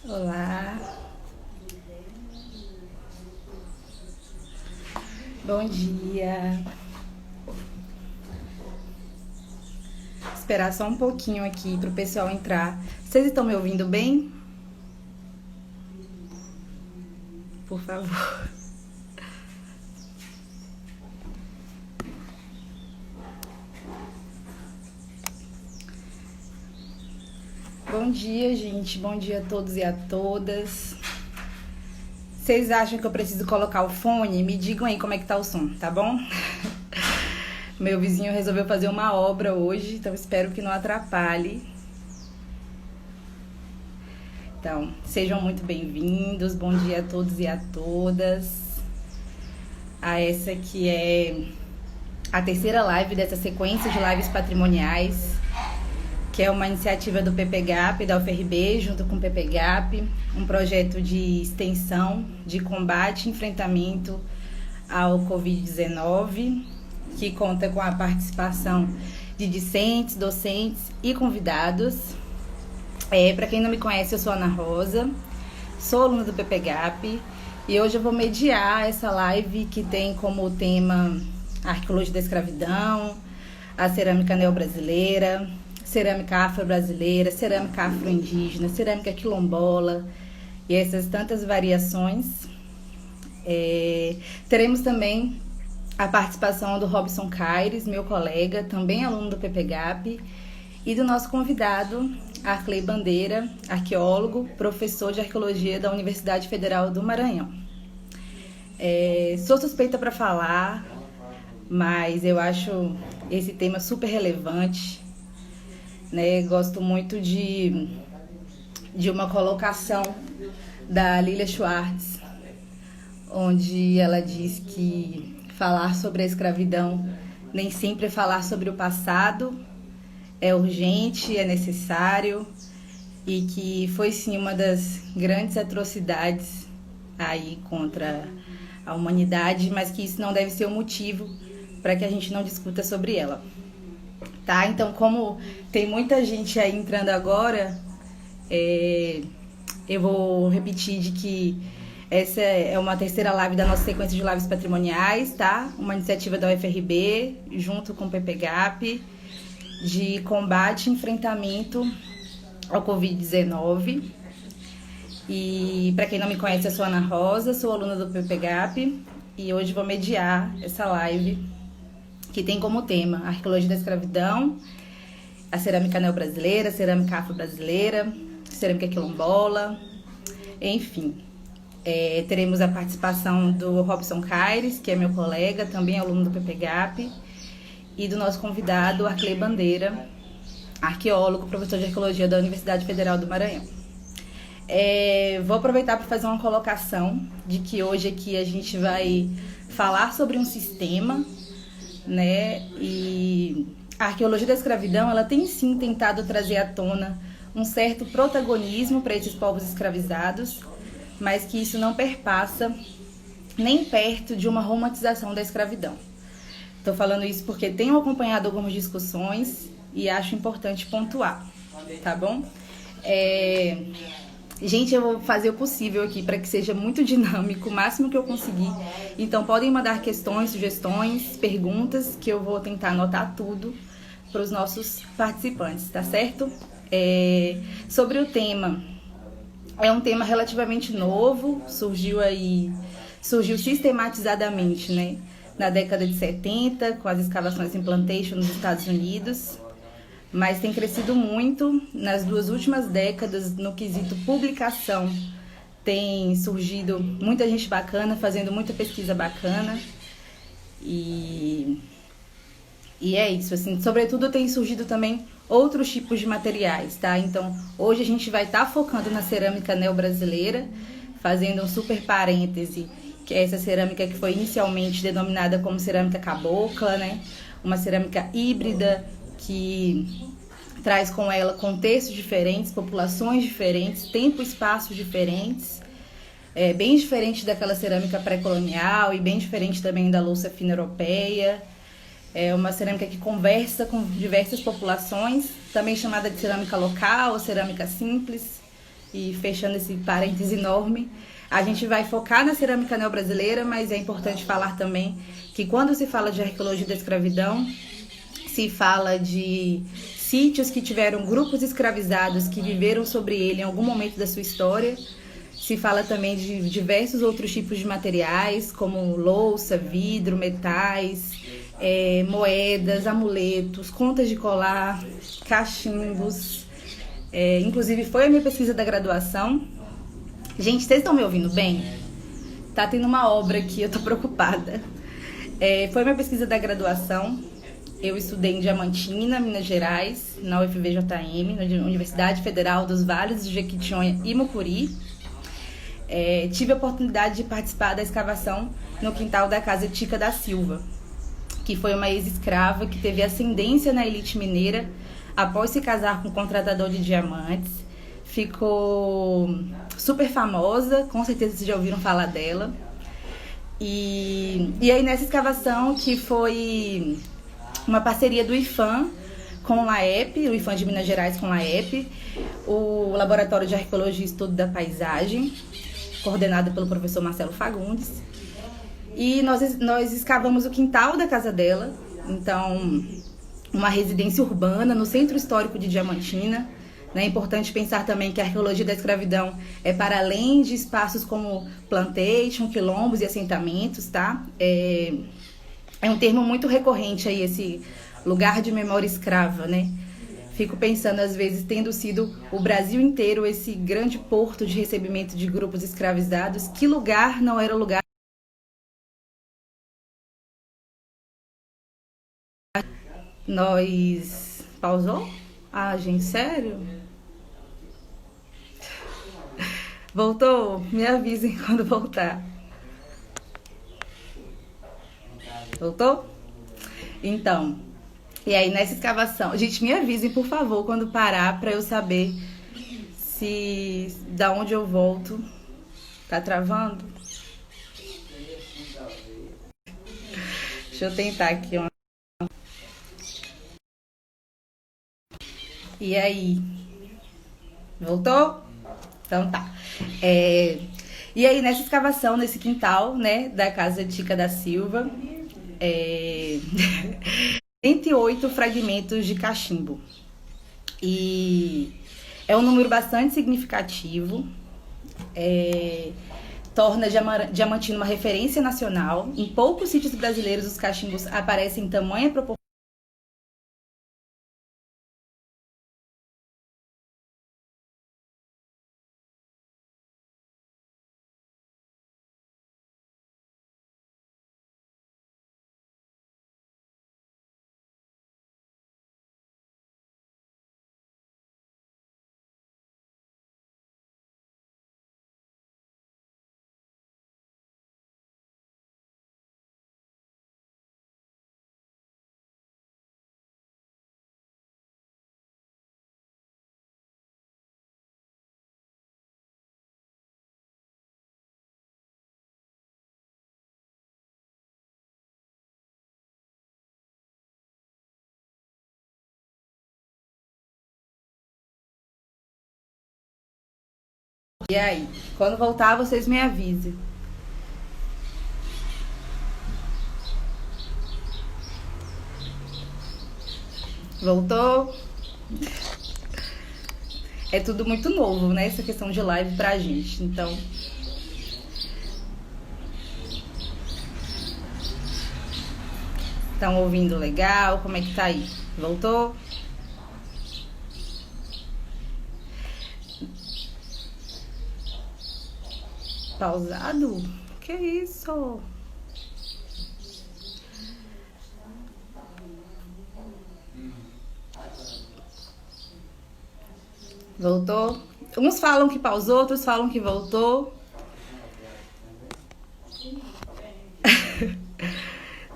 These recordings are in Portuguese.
Olá, bom dia. Esperar só um pouquinho aqui pro pessoal entrar. Vocês estão me ouvindo bem? Por favor. Bom dia, gente. Bom dia a todos e a todas. Vocês acham que eu preciso colocar o fone? Me digam aí como é que tá o som, tá bom? Meu vizinho resolveu fazer uma obra hoje, então espero que não atrapalhe. Então, sejam muito bem-vindos. Bom dia a todos e a todas. A essa que é a terceira live dessa sequência de lives patrimoniais, que é uma iniciativa do PPGAP, da UFRB, junto com o PPGAP, um projeto de extensão, de combate e enfrentamento ao Covid-19, que conta com a participação de discentes, docentes e convidados. Para quem não me conhece, eu sou Ana Rosa, sou aluna do PPGAP e hoje eu vou mediar essa live que tem como tema a arqueologia da escravidão, a cerâmica neobrasileira, cerâmica afro-brasileira, cerâmica afro-indígena, cerâmica quilombola e essas tantas variações. Teremos também a participação do Robson Caires, meu colega, também aluno do PPGAP, e do nosso convidado, Arkley Bandeira, arqueólogo, professor de arqueologia da Universidade Federal do Maranhão. Sou suspeita para falar, mas eu acho esse tema super relevante, né? Gosto muito de uma colocação da Lilia Schwartz, onde ela diz que falar sobre a escravidão nem sempre é falar sobre o passado, é urgente, é necessário, e que foi sim uma das grandes atrocidades aí contra a humanidade, mas que isso não deve ser o motivo para que a gente não discuta sobre ela. Tá? Então, como tem muita gente aí entrando agora, eu vou repetir de que essa é uma terceira live da nossa sequência de lives patrimoniais, tá? Uma iniciativa da UFRB, junto com o PPGAP, de combate e enfrentamento ao Covid-19. E para quem não me conhece, eu sou Ana Rosa, sou aluna do PPGAP e hoje vou mediar essa live que tem como tema a arqueologia da escravidão, a cerâmica neobrasileira, a cerâmica afro-brasileira, cerâmica quilombola, enfim. Teremos a participação do Robson Caires, que é meu colega, também aluno do PPGAP, e do nosso convidado, Arkley Bandeira, arqueólogo, professor de arqueologia da Universidade Federal do Maranhão. Vou aproveitar para fazer uma colocação de que hoje aqui a gente vai falar sobre um sistema, né? E a arqueologia da escravidão, ela tem sim tentado trazer à tona um certo protagonismo para esses povos escravizados, mas que isso não perpassa nem perto de uma romantização da escravidão. Estou falando isso porque tenho acompanhado algumas discussões e acho importante pontuar, tá bom? Gente, eu vou fazer o possível aqui para que seja muito dinâmico, o máximo que eu conseguir. Então, podem mandar questões, sugestões, perguntas, que eu vou tentar anotar tudo para os nossos participantes, tá certo? Sobre o tema, é um tema relativamente novo, surgiu sistematizadamente, né, na década de 70, com as escavações em plantation nos Estados Unidos, mas tem crescido muito nas 2 últimas décadas no quesito publicação. Tem surgido muita gente bacana, fazendo muita pesquisa bacana, e é isso, assim, sobretudo tem surgido também outros tipos de materiais, tá? Então, hoje a gente vai estar focando na cerâmica neobrasileira, fazendo um super parêntese, que é essa cerâmica que foi inicialmente denominada como cerâmica cabocla, né? Uma cerâmica híbrida que traz com ela contextos diferentes, populações diferentes, tempo e espaços diferentes, bem diferente daquela cerâmica pré-colonial e bem diferente também da louça fina europeia. É uma cerâmica que conversa com diversas populações, também chamada de cerâmica local ou cerâmica simples, E fechando esse parêntese enorme, a gente vai focar na cerâmica neobrasileira, mas é importante falar também que quando se fala de arqueologia da escravidão, se fala de sítios que tiveram grupos escravizados que viveram sobre ele em algum momento da sua história. Se fala também de diversos outros tipos de materiais, como louça, vidro, metais, moedas, amuletos, contas de colar, cachimbos. Inclusive foi a minha pesquisa da graduação. Gente, vocês estão me ouvindo bem? Tá tendo uma obra aqui, eu tô preocupada. Foi a minha pesquisa da graduação. Eu estudei em Diamantina, Minas Gerais, na UFVJM, na Universidade Federal dos Vales de Jequitinhonha e Mucuri. Tive a oportunidade de participar da escavação no quintal da casa Tica da Silva, que foi uma ex-escrava que teve ascendência na elite mineira após se casar com um contratador de diamantes. Ficou super famosa, com certeza vocês já ouviram falar dela. E aí nessa escavação, que foi uma parceria do IFAM com o LAEP, o IFAM de Minas Gerais com o LAEP, o Laboratório de Arqueologia e Estudo da Paisagem, coordenado pelo professor Marcelo Fagundes. E nós escavamos o quintal da casa dela, então uma residência urbana no centro histórico de Diamantina. É importante pensar também que a arqueologia da escravidão é para além de espaços como plantation, quilombos e assentamentos, tá? É um termo muito recorrente aí, esse lugar de memória escrava, né? Fico pensando, às vezes, tendo sido o Brasil inteiro esse grande porto de recebimento de grupos escravizados, que lugar não era o lugar? Nós... Pausou? Ah, gente, sério? Voltou? Me avisem quando voltar. Voltou? Então, e aí nessa escavação... Gente, me avisem, por favor, quando parar, pra eu saber se... da onde eu volto. Tá travando? Deixa eu tentar aqui uma... E aí? Voltou? Então tá. E aí, nessa escavação, nesse quintal, né, da casa Tica da Silva, 108 fragmentos de cachimbo. E é um número bastante significativo. Torna Diamantina uma referência nacional. Em poucos sítios brasileiros, os cachimbos aparecem em tamanha proporção. E aí, quando voltar, vocês me avisem. Voltou? É tudo muito novo, né? Essa questão de live pra gente. Então, estão ouvindo legal? Como é que tá aí? Voltou? Pausado? Que isso? Voltou? Uns falam que pausou, outros falam que voltou.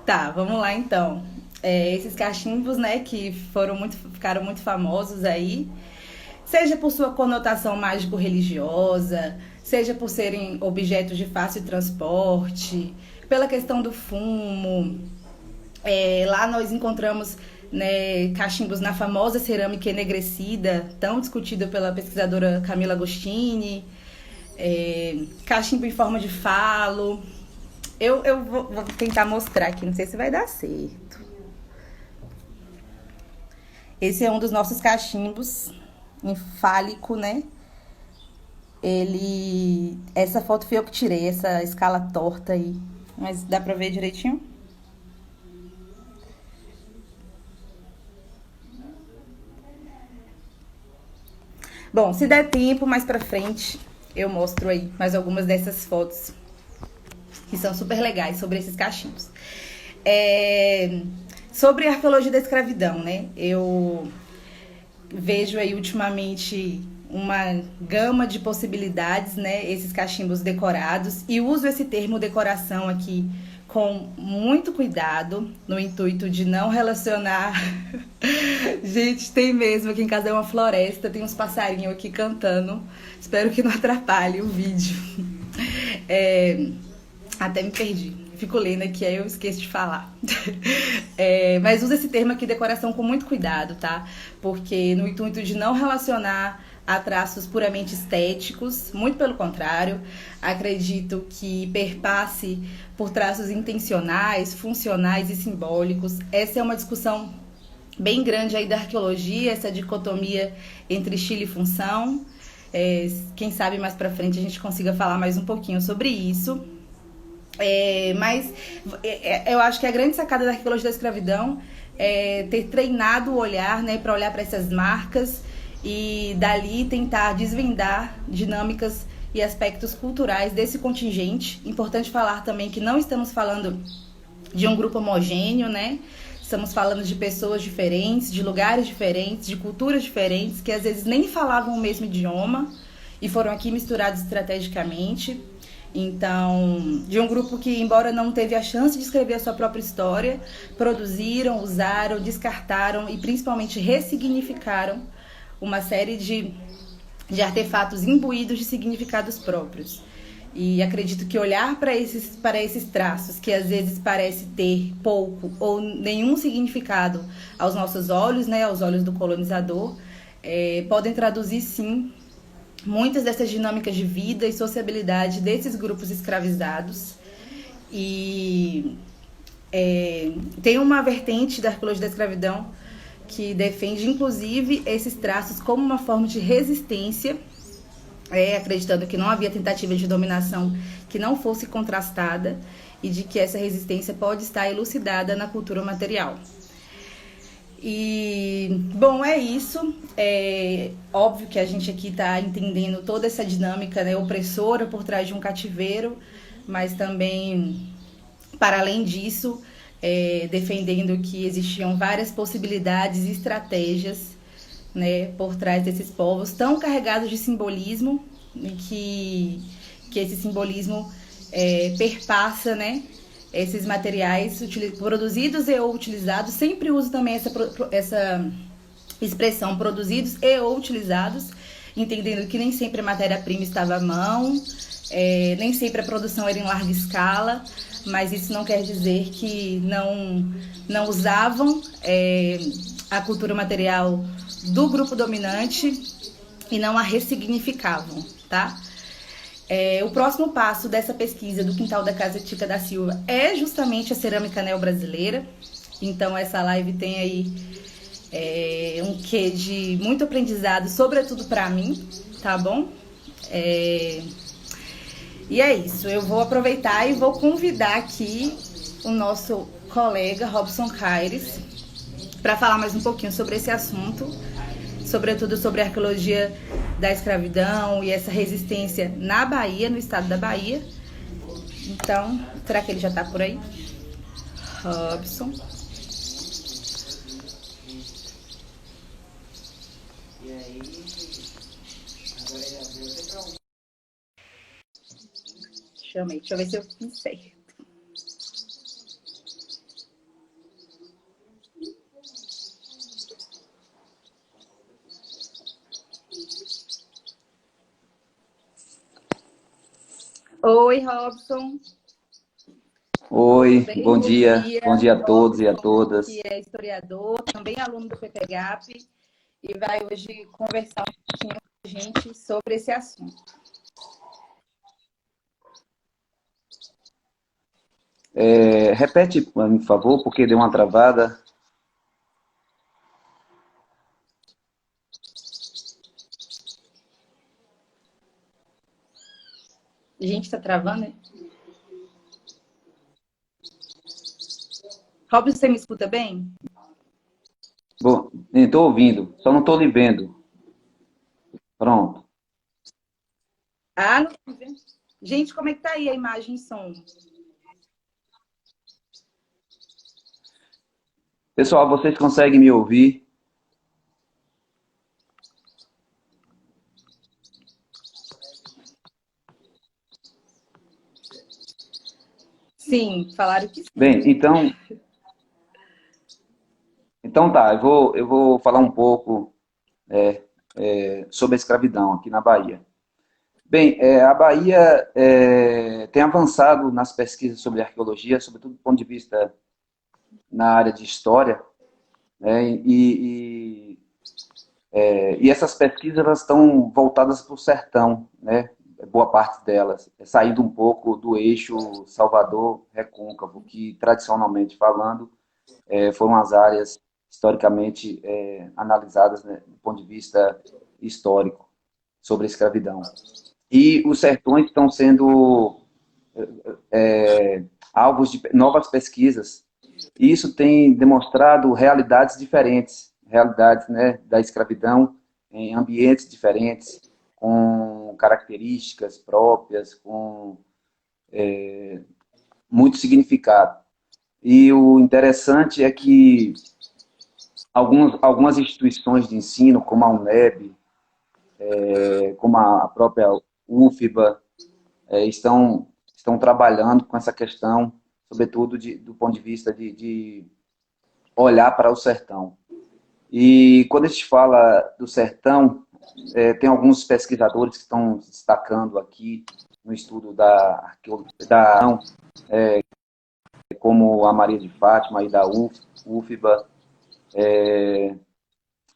Tá, vamos lá então. Esses cachimbos, né, que ficaram muito famosos aí, seja por sua conotação mágico-religiosa, seja por serem objetos de fácil transporte, pela questão do fumo. Lá nós encontramos né, cachimbos na famosa cerâmica enegrecida, tão discutida pela pesquisadora Camila Agostini, cachimbo em forma de falo. Eu vou tentar mostrar aqui, não sei se vai dar certo. Esse é um dos nossos cachimbos em fálico, né? Essa foto foi eu que tirei, essa escala torta aí. Mas dá pra ver direitinho? Bom, se der tempo, mais pra frente, eu mostro aí mais algumas dessas fotos que são super legais sobre esses cachimbos. Sobre a arqueologia da escravidão, né? Eu vejo aí ultimamente uma gama de possibilidades, né? Esses cachimbos decorados, e uso esse termo decoração aqui com muito cuidado, no intuito de não relacionar. Gente, tem mesmo, aqui em casa é uma floresta, tem uns passarinhos aqui cantando, espero que não atrapalhe o vídeo. Até me perdi, fico lendo aqui, aí eu esqueço de falar. Mas usa esse termo aqui, decoração, com muito cuidado, tá? Porque no intuito de não relacionar a traços puramente estéticos, muito pelo contrário, acredito que perpasse por traços intencionais, funcionais e simbólicos. Essa é uma discussão bem grande aí da arqueologia, essa dicotomia entre estilo e função. Quem sabe mais pra frente a gente consiga falar mais um pouquinho sobre isso. Mas eu acho que a grande sacada da arqueologia da escravidão é ter treinado o olhar, né, para olhar para essas marcas e dali tentar desvendar dinâmicas e aspectos culturais desse contingente. Importante falar também que não estamos falando de um grupo homogêneo, né? Estamos falando de pessoas diferentes, de lugares diferentes, de culturas diferentes, que às vezes nem falavam o mesmo idioma e foram aqui misturados estrategicamente. Então, de um grupo que, embora não teve a chance de escrever a sua própria história, produziram, usaram, descartaram e principalmente ressignificaram uma série de artefatos imbuídos de significados próprios. E acredito que olhar para esses traços, que às vezes parece ter pouco ou nenhum significado aos nossos olhos, né, aos olhos do colonizador, podem traduzir, sim, muitas dessas dinâmicas de vida e sociabilidade desses grupos escravizados. E tem uma vertente da arqueologia da escravidão que defende, inclusive, esses traços como uma forma de resistência, acreditando que não havia tentativa de dominação que não fosse contrastada e de que essa resistência pode estar elucidada na cultura material. E, bom, é isso. É óbvio que a gente aqui está entendendo toda essa dinâmica, né, opressora por trás de um cativeiro, mas também, para além disso, defendendo que existiam várias possibilidades e estratégias, né, por trás desses povos tão carregados de simbolismo, que esse simbolismo perpassa, né, esses materiais produzidos e ou utilizados. Sempre uso também essa expressão, produzidos e ou utilizados, entendendo que nem sempre a matéria-prima estava à mão, nem sempre a produção era em larga escala, mas isso não quer dizer que não usavam a cultura material do grupo dominante e não a ressignificavam, tá? O próximo passo dessa pesquisa do quintal da Casa Tica da Silva é justamente a cerâmica neo-brasileira. Então essa live tem aí um quê de muito aprendizado, sobretudo para mim, tá bom? E é isso, eu vou aproveitar e vou convidar aqui o nosso colega Robson Caires para falar mais um pouquinho sobre esse assunto, sobretudo sobre a arqueologia da escravidão e essa resistência na Bahia, no estado da Bahia. Então, será que ele já está por aí? Robson. Chamei, deixa eu ver se eu fiz certo. Oi, Robson. Oi, Bem, bom bom dia, dia a todos e a Robson, que todas. é historiador, também aluno do PPGAP, e vai hoje conversar um pouquinho com a gente sobre esse assunto. Repete, por favor, porque deu uma travada. A gente está travando, né? Robson, você me escuta bem? Bom, estou ouvindo, só não estou lhe vendo. Pronto. Ah, não tô vendo. Gente, como é que tá aí a imagem e som? Pessoal, vocês conseguem me ouvir? Sim, falaram que sim. Bem, então tá, eu vou falar um pouco sobre a escravidão aqui na Bahia. Bem, a Bahia tem avançado nas pesquisas sobre arqueologia, sobretudo do ponto de vista na área de história, né, e essas pesquisas elas estão voltadas para o sertão, né? Boa parte delas, saindo um pouco do eixo Salvador-Recôncavo, que tradicionalmente falando foram as áreas historicamente analisadas, né, do ponto de vista histórico sobre a escravidão. E os sertões estão sendo alvos de novas pesquisas, e isso tem demonstrado realidades diferentes, realidades, né, da escravidão em ambientes diferentes, com características próprias, com muito significado. E o interessante é que algumas instituições de ensino, como a UNEB, como a própria UFBA, estão trabalhando com essa questão, sobretudo do ponto de vista de olhar para o sertão. E quando a gente fala do sertão, tem alguns pesquisadores que estão se destacando aqui no estudo como a Maria de Fátima e da UFBA,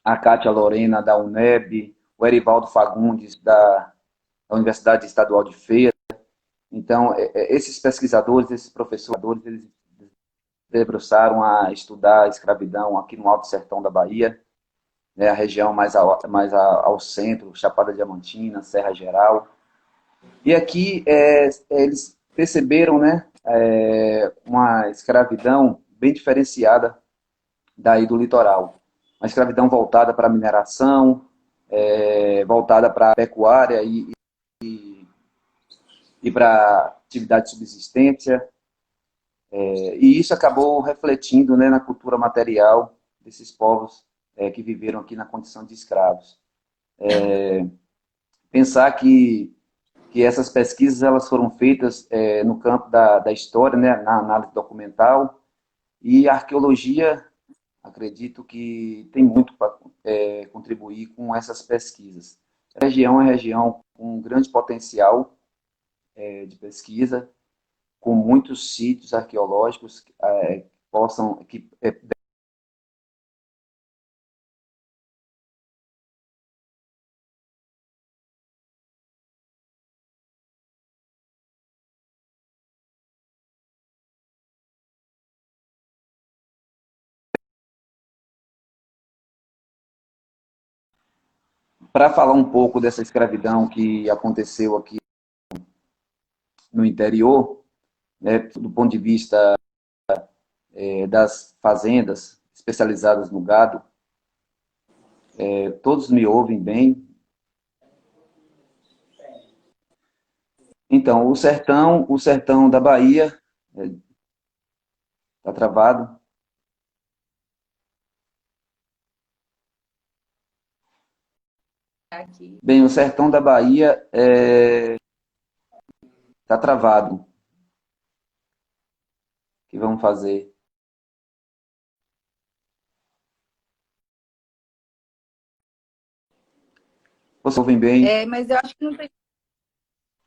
a Cátia Lorena da UNEB, o Erivaldo Fagundes da Universidade Estadual de Feira. Então, esses pesquisadores, esses professores, eles debruçaram a estudar a escravidão aqui no Alto Sertão da Bahia, né, a região mais ao centro, Chapada Diamantina, Serra Geral. E aqui eles perceberam, né, uma escravidão bem diferenciada daí do litoral. Uma escravidão voltada para a mineração, voltada para a pecuária e para atividade de subsistência. E isso acabou refletindo, né, na cultura material desses povos que viveram aqui na condição de escravos. Pensar que essas pesquisas elas foram feitas no campo da história, né, na análise documental, e a arqueologia, acredito que tem muito para contribuir com essas pesquisas. A região é uma região com um grande potencial de pesquisa, com muitos sítios arqueológicos que para falar um pouco dessa escravidão que aconteceu aqui no interior, né, do ponto de vista das fazendas especializadas no gado, todos me ouvem bem. Então, o sertão da Bahia está travado. Aqui. Bem, o sertão da Bahia está travado. O que vamos fazer? Vocês ouvem bem? Mas eu acho que não tem.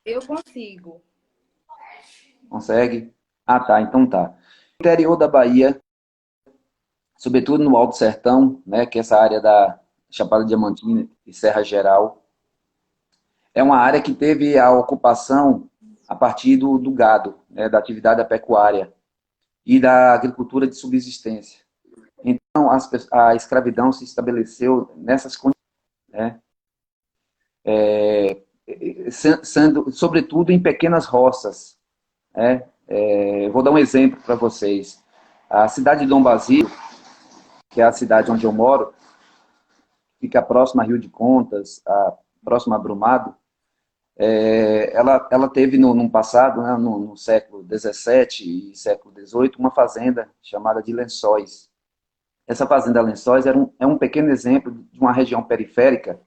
Eu consigo. Consegue? Ah, tá, então tá. No interior da Bahia, sobretudo no Alto Sertão, né, que é essa área da Chapada Diamantina e Serra Geral, é uma área que teve a ocupação a partir do gado, né, da atividade da pecuária e da agricultura de subsistência. Então, a escravidão se estabeleceu nessas condições, né, sendo, sobretudo em pequenas roças. Né? Vou dar um exemplo para vocês. A cidade de Dom Basílio, que é a cidade onde eu moro, fica próxima a Rio de Contas, próxima a Brumado. Ela teve no passado, né, no século XVII e século XVIII, uma fazenda chamada de Lençóis. Essa fazenda Lençóis é um pequeno exemplo de uma região periférica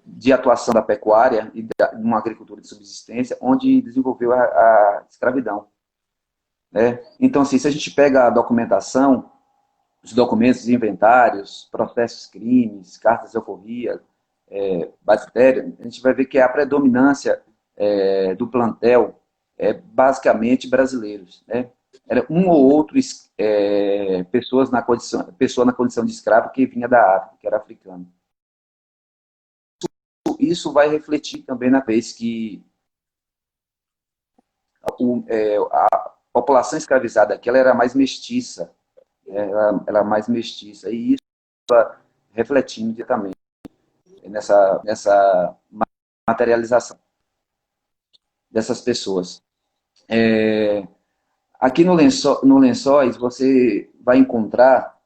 de atuação da pecuária e de uma agricultura de subsistência, onde desenvolveu a escravidão. Né? Então, assim, se a gente pega a documentação, os documentos, os inventários, processos, crimes, cartas de alforria, basitério, a gente vai ver que a predominância do plantel é basicamente brasileiros. Né? Era um ou outro pessoa na condição de escravo que vinha da África, que era africano. Isso vai refletir também na vez que a população escravizada aqui ela era mais mestiça, ela era mais mestiça, e isso está refletindo diretamente nessa materialização dessas pessoas. Aqui no Lençóis você vai encontrar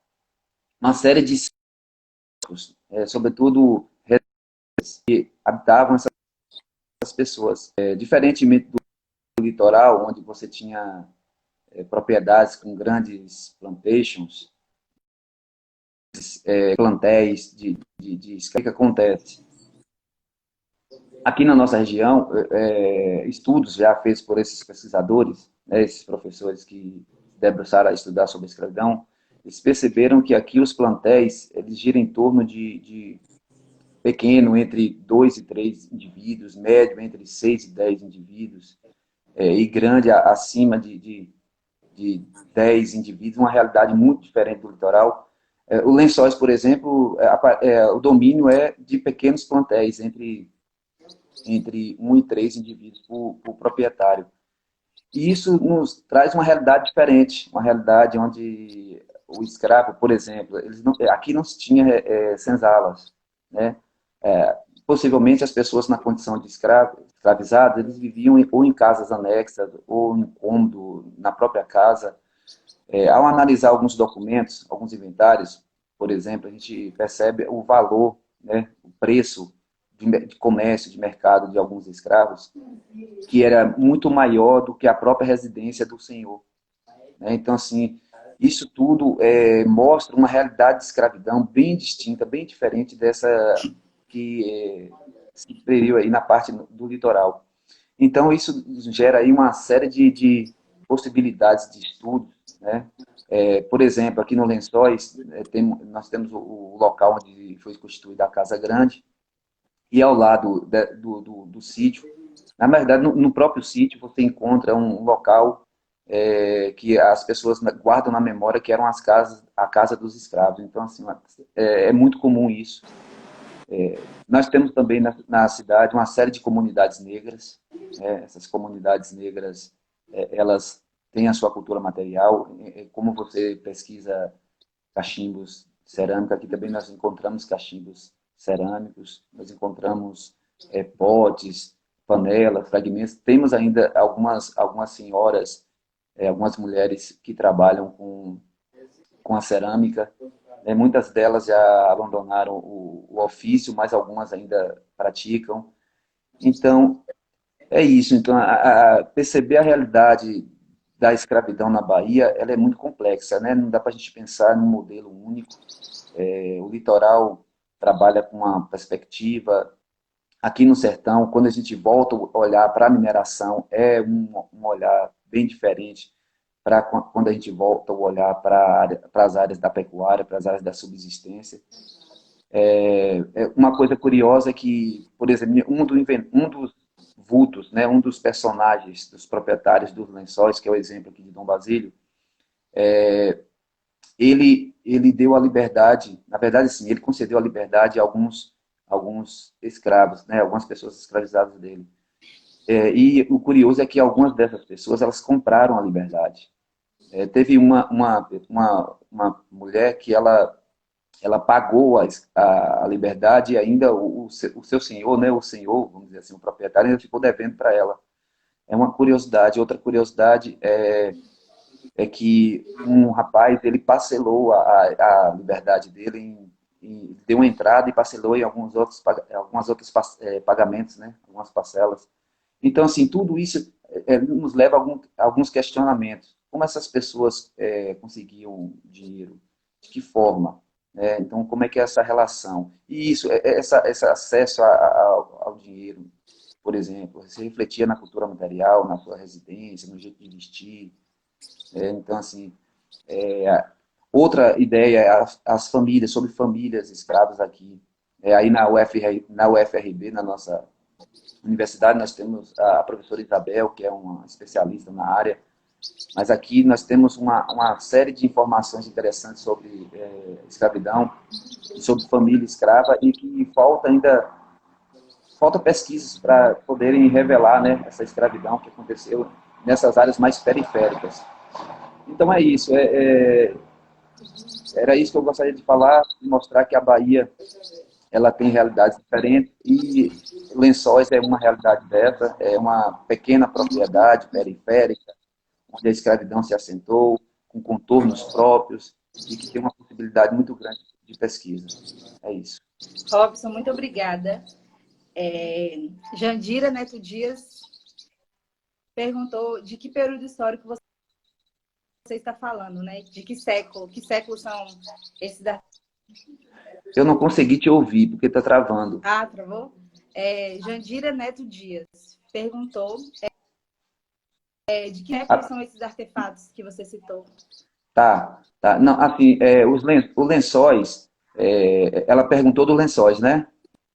uma série de círculos, sobretudo que habitavam essas pessoas. Diferentemente do litoral, onde você tinha propriedades com grandes plantations, plantéis de o que acontece? Aqui na nossa região, estudos já feitos por esses pesquisadores, né, esses professores que debruçaram a estudar sobre a escravidão, eles perceberam que aqui os plantéis, eles giram em torno de pequeno, entre 2 e 3 indivíduos, médio, entre 6 e 10 indivíduos, e grande, acima de 10 indivíduos, uma realidade muito diferente do litoral. O Lençóis, por exemplo, o domínio é de pequenos plantéis, entre 1 e 3 indivíduos por proprietário. E isso nos traz uma realidade diferente, uma realidade onde o escravo, por exemplo, aqui não se tinha senzalas, né? Possivelmente as pessoas na condição de escravizados, eles viviam ou em casas anexas, ou em cômodo, na própria casa. Ao analisar alguns documentos, alguns inventários, por exemplo, a gente percebe o valor, né, o preço de comércio, de mercado de alguns escravos, que era muito maior do que a própria residência do senhor. Né? Então, assim, isso tudo mostra uma realidade de escravidão bem distinta, bem diferente dessa que se preveniu aí na parte do litoral. Então, isso gera aí uma série de possibilidades de estudos, né? Por exemplo, aqui no Lençóis, nós temos o local onde foi constituída a Casa Grande, e ao lado do sítio, na verdade, no próprio sítio, você encontra um local que as pessoas guardam na memória que eram a casa dos escravos. Então, assim, é muito comum isso. Nós temos também na cidade uma série de comunidades negras. Essas comunidades negras, elas têm a sua cultura material. Como você pesquisa cachimbos cerâmicos, aqui também nós encontramos cachimbos cerâmicos, nós encontramos potes, panelas, fragmentos. Temos ainda algumas senhoras, algumas mulheres que trabalham com a cerâmica. Muitas delas já abandonaram o ofício, mas algumas ainda praticam. Então, é isso. Então, perceber a realidade da escravidão na Bahia, ela é muito complexa, né? Não dá para a gente pensar num modelo único. O litoral trabalha com uma perspectiva. Aqui no sertão, quando a gente volta a olhar para a mineração, é um olhar bem diferente para quando a gente volta a olhar para as áreas da pecuária, para as áreas da subsistência. Uma coisa curiosa é que, por exemplo, um dos vultos, né? Um dos personagens, dos proprietários dos lençóis, que é o exemplo aqui de Dom Basílio, ele deu a liberdade, na verdade, sim, ele concedeu a liberdade a alguns escravos, né? Algumas pessoas escravizadas dele. E o curioso é que algumas dessas pessoas, elas compraram a liberdade. Teve uma mulher que ela pagou a liberdade e ainda o seu senhor, né, o senhor, vamos dizer assim, o proprietário, ainda ficou devendo para ela. É uma curiosidade. Outra curiosidade é que um rapaz, ele parcelou a liberdade dele, deu uma entrada e parcelou em algumas outros pagamentos, né, algumas parcelas. Então, assim, tudo isso nos leva a alguns questionamentos. Como essas pessoas conseguiam dinheiro? De que forma? Então, como é que é essa relação? E isso, esse acesso ao dinheiro, por exemplo, se refletia na cultura material, na sua residência, no jeito de vestir. Então, assim, outra ideia é as famílias, sobre famílias escravas aqui. Aí na UFRB, na nossa universidade, nós temos a professora Isabel, que é uma especialista na área, mas aqui nós temos uma série de informações interessantes sobre escravidão, sobre família escrava, e que falta pesquisas para poderem revelar, né, essa escravidão que aconteceu nessas áreas mais periféricas. Então é isso, era isso que eu gostaria de falar, de mostrar que a Bahia ela tem realidades diferentes e Lençóis é uma realidade dessa, é uma pequena propriedade periférica, onde a escravidão se assentou, com contornos próprios e que tem uma possibilidade muito grande de pesquisa. É isso. Robson, muito obrigada. Jandira Neto Dias perguntou de que período histórico você está falando, né? De que século? Que séculos são esses da... Eu não consegui te ouvir, porque está travando. Ah, travou? Jandira Neto Dias perguntou de que séculos são esses artefatos que você citou. Tá. Não, assim, os lençóis, ela perguntou do lençóis, né?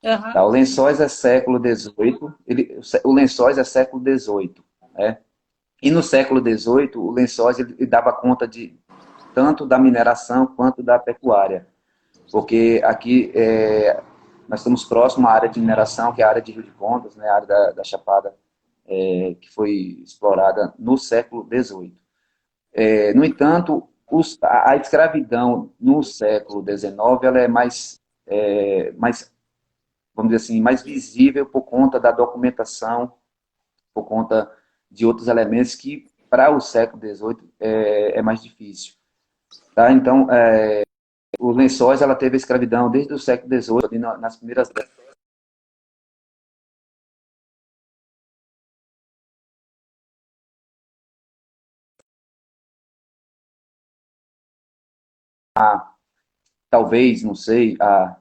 Uhum. Tá, o lençóis é século XVIII, o lençóis é século XVIII, né? E no século XVIII, o lençóis ele dava conta de tanto da mineração quanto da pecuária, porque aqui nós estamos próximo à área de mineração, que é a área de Rio de Contas, né, a área da Chapada, que foi explorada no século XVIII. No entanto, a escravidão no século XIX ela é mais, vamos dizer assim, mais visível por conta da documentação, por conta de outros elementos que, para o século XVIII, é mais difícil. Tá? Então, os lençóis, ela teve a escravidão desde o século XVIII, ali nas primeiras décadas. Talvez, não sei, a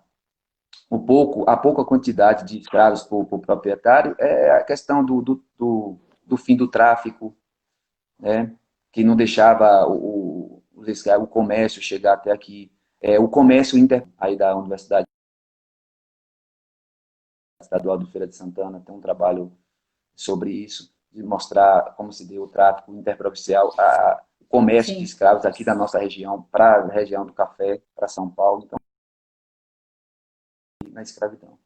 pouca quantidade de escravos por proprietário é a questão do fim do tráfico, né, que não deixava o comércio chegar até aqui. O comércio aí da Universidade Estadual de Feira de Santana tem um trabalho sobre isso, de mostrar como se deu o tráfico interprovincial, o comércio Sim. de escravos aqui da nossa região, para a região do café, para São Paulo, então, na escravidão.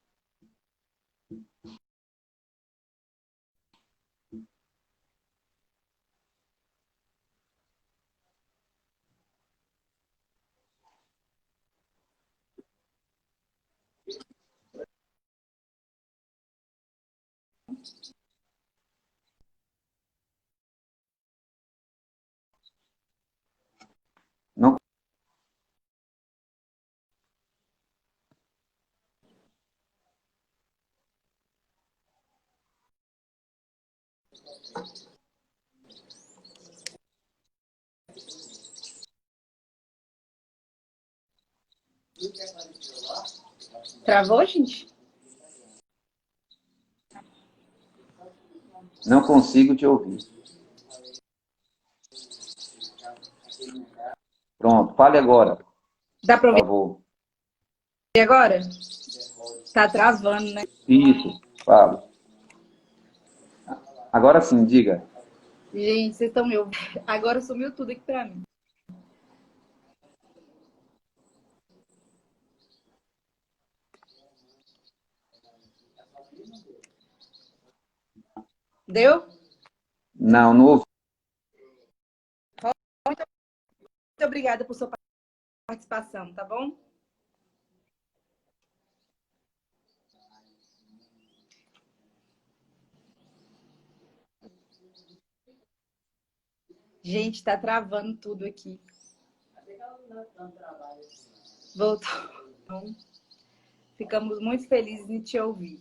Não. Travou, gente? Não consigo te ouvir. Pronto, fale agora. Dá para Por ouvir favor. agora? Tá travando, né? Isso, fale. Agora sim, diga. Gente, vocês estão me ouvindo? Agora sumiu tudo aqui pra mim. Deu? Não, não ouvi. Muito obrigada por sua participação, tá bom? Gente, tá travando tudo aqui. Voltou. Então, ficamos muito felizes em te ouvir.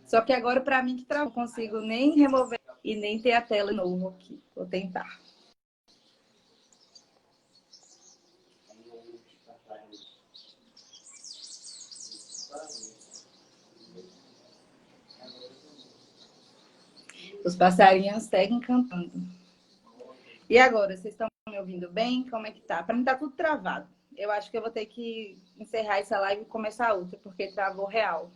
Só que agora, para mim, que travou, não consigo nem remover e nem ter a tela de novo aqui. Vou tentar. Os passarinhos seguem cantando. E agora, vocês estão me ouvindo bem? Como é que tá? Para mim tá tudo travado. Eu acho que eu vou ter que encerrar essa live e começar outra, porque travou real.